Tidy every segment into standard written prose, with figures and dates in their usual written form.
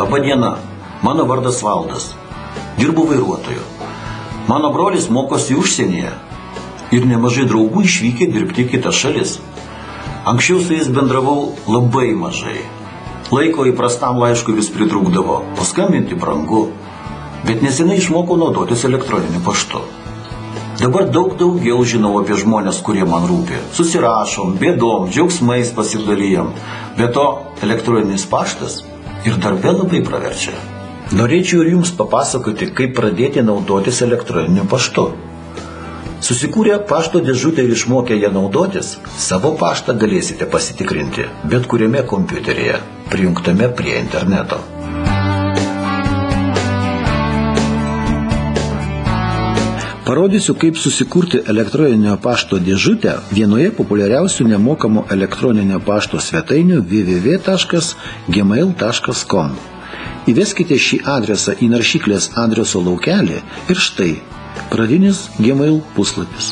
Labą dieną, mano vardas Valdas. Dirbu vairuotoju. Mano brolis mokosi užsienyje ir nemažai draugų išvykę dirbti į kitas šalis. Anksčiau su jais bendravau labai mažai. Laiko įprastam laiškui vis pritrūkdavo, paskambinti brangu, bet nesenai išmokau naudotis elektroniniu paštu. Dabar daug daugiau žinau apie žmonės, kurie man rūpi. Susirašom, bėdom, džiaugsmais pasidalijam. Be to, elektroninis paštas ir darbe labai praverčia. Norėčiau ir jums papasakoti, kaip pradėti naudotis elektroniniu paštu. Susikūrę pašto dėžutę ir išmokę ją naudotis, savo paštą galėsite pasitikrinti bet kuriame kompiuteryje, prijungtame prie interneto. Parodysiu, kaip susikurti elektroninio pašto dėžutę vienoje populiariausių nemokamų elektroninio pašto svetainių www.gmail.com. Įveskite šį adresą į naršyklės adreso laukelį ir štai pradinis Gmail puslapis.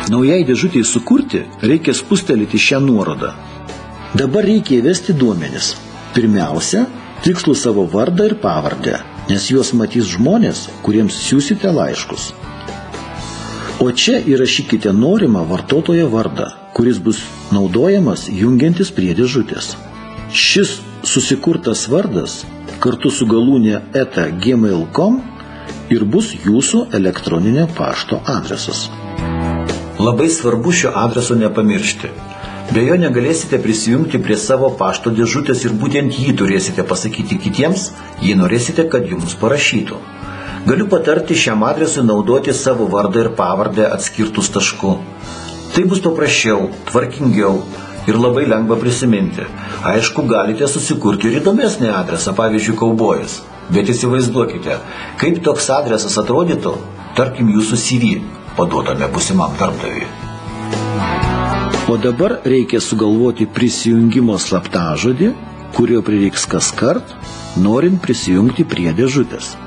Naujai dėžutei sukurti reikia spustelėti šią nuorodą. Dabar reikia įvesti duomenis. Pirmiausia, tikslų savo vardą ir pavardę, nes juos matys žmonės, kuriems siūsite laiškus. O čia įrašykite norimą vartotojo vardą, kuris bus naudojamas jungiantis prie dėžutės. Šis susikurtas vardas kartu su galūne @gmail.com ir bus jūsų elektroninio pašto adresas. Labai svarbu šio adreso nepamiršti. Be jo negalėsite prisijungti prie savo pašto dėžutės ir būtent jį turėsite pasakyti kitiems, jei norėsite, kad jums parašytų. Galiu patarti šiam adresui naudoti savo vardą ir pavardę atskirtus tašku. Tai bus paprasčiau, tvarkingiau ir labai lengva prisiminti. Aišku, galite susikurti ir įdomesnį adresą, pavyzdžiui, kaubojus. Bet įsivaizduokite, kaip toks adresas atrodytų, tarkim, jūsų CV, paduodame būsimam darbdaviui. O dabar reikia sugalvoti prisijungimo slaptažodį, kurio prireiks kaskart, norint prisijungti prie dėžutės.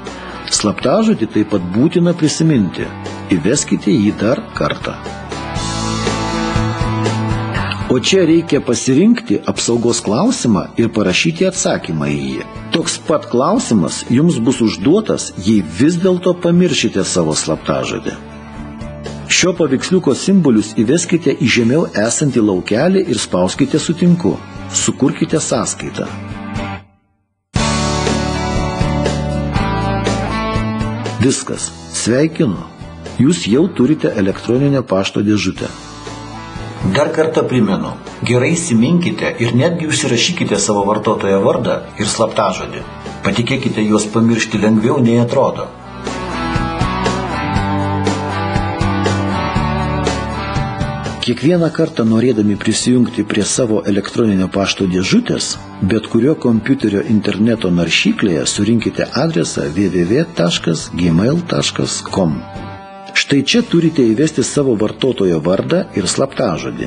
Slaptažodį taip pat būtina prisiminti. Įveskite jį dar kartą. O čia reikia pasirinkti apsaugos klausimą ir parašyti atsakymą į jį. Toks pat klausimas jums bus užduotas, jei vis dėlto pamiršite savo slaptažodį. Šio paveiksliuko simbolius įveskite į žemiau esantį laukelį ir spauskite sutinku. Sukurkite sąskaitą. Viskas. Sveikinu. Jūs jau turite elektroninio pašto dėžutę. Dar kartą primenu, gerai įsiminkite ir netgi užsirašykite savo vartotojo vardą ir slaptažodį. Patikėkite, juos pamiršti lengviau nei atrodo. Kiekvieną kartą norėdami prisijungti prie savo elektroninio pašto dėžutės, bet kurio kompiuterio interneto naršyklėje surinkite adresą www.gmail.com. Štai čia turite įvesti savo vartotojo vardą ir slaptažodį.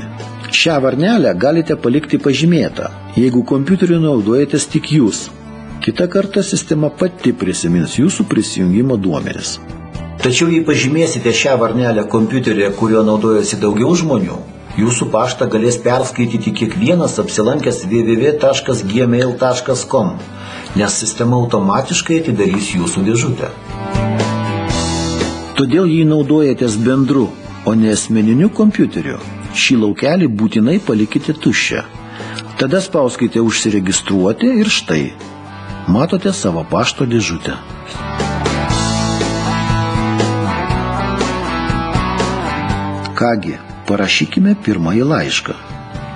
Šią varnelę galite palikti pažymėtą, jeigu kompiuteriu naudojatės tik jūs. Kita kartą sistema pati prisimins jūsų prisijungimo duomenis. Tačiau jei pažymėsite šią varnelę kompiuteryje, kurio naudojasi daugiau žmonių, jūsų paštą galės perskaityti kiekvienas apsilankęs www.gmail.com, nes sistema automatiškai atidarys jūsų dėžutę. Todėl jei naudojatės bendru, o ne asmeniniu kompiuteriu, šį laukelį būtinai palikite tuščią. Tada spauskite užsiregistruoti ir štai. Matote savo pašto dėžutę. Kągi, parašykime pirmąjį laišką.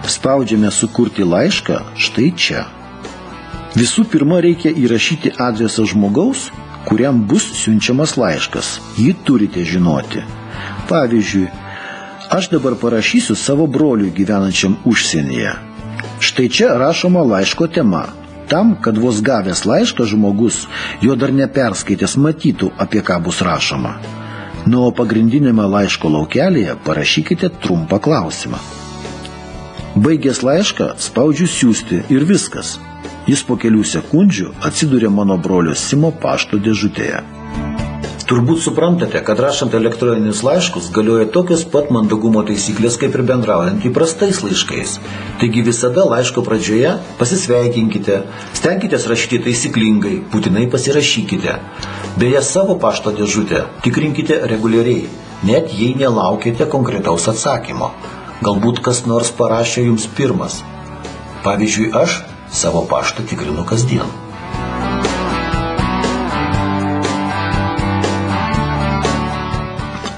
Spaudžiame sukurti laišką štai čia. Visų pirma reikia įrašyti adresą žmogaus, kuriam bus siunčiamas laiškas. Jį turite žinoti. Pavyzdžiui, aš dabar parašysiu savo broliui gyvenančiam užsienyje. Štai čia rašoma laiško tema. Tam, kad vos gavęs laišką žmogus, jo dar neperskaitęs matytų, apie ką bus rašoma. O pagrindinėme laiško laukelėje parašykite trumpą klausimą. Baigęs laišką spaudžiu siųsti ir viskas. Jis po kelių sekundžių atsiduria mano brolio Simo pašto dėžutėje. Turbūt suprantate, kad rašant elektroninius laiškus galioja tokios pat mandagumo taisyklės kaip ir bendraujant įprastais laiškais. Taigi visada laiško pradžioje pasisveikinkite, stenkitės rašyti taisyklingai, būtinai pasirašykite. Beje, savo pašto dėžutę tikrinkite reguliariai, net jei nelaukite konkretaus atsakymo. Galbūt kas nors parašė jums pirmas. Pavyzdžiui, aš savo paštą tikrinu kasdien.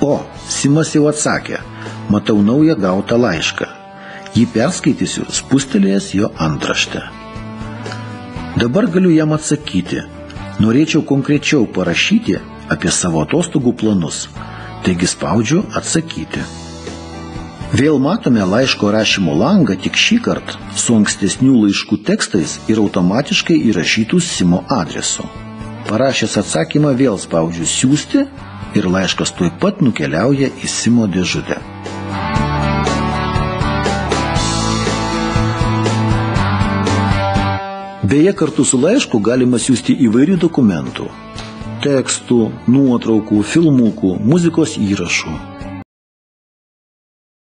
O, Simas jau atsakė, matau naują gautą laišką. Jį perskaitysiu, spustelėjęs jo antraštę. Dabar galiu jam atsakyti. Norėčiau konkrečiau parašyti apie savo atostogų planus. Taigi spaudžiu atsakyti. Vėl matome laiško rašymo langą tik šį kartą su ankstesnių laiškų tekstais ir automatiškai įrašytų Simo adresu. Parašęs atsakymą vėl spaudžiu siųsti ir laiškas tuoj pat nukeliauja į Simo dėžutę. Beje, kartu su laišku galima siųsti įvairių dokumentų – tekstų, nuotraukų, filmukų, muzikos įrašų.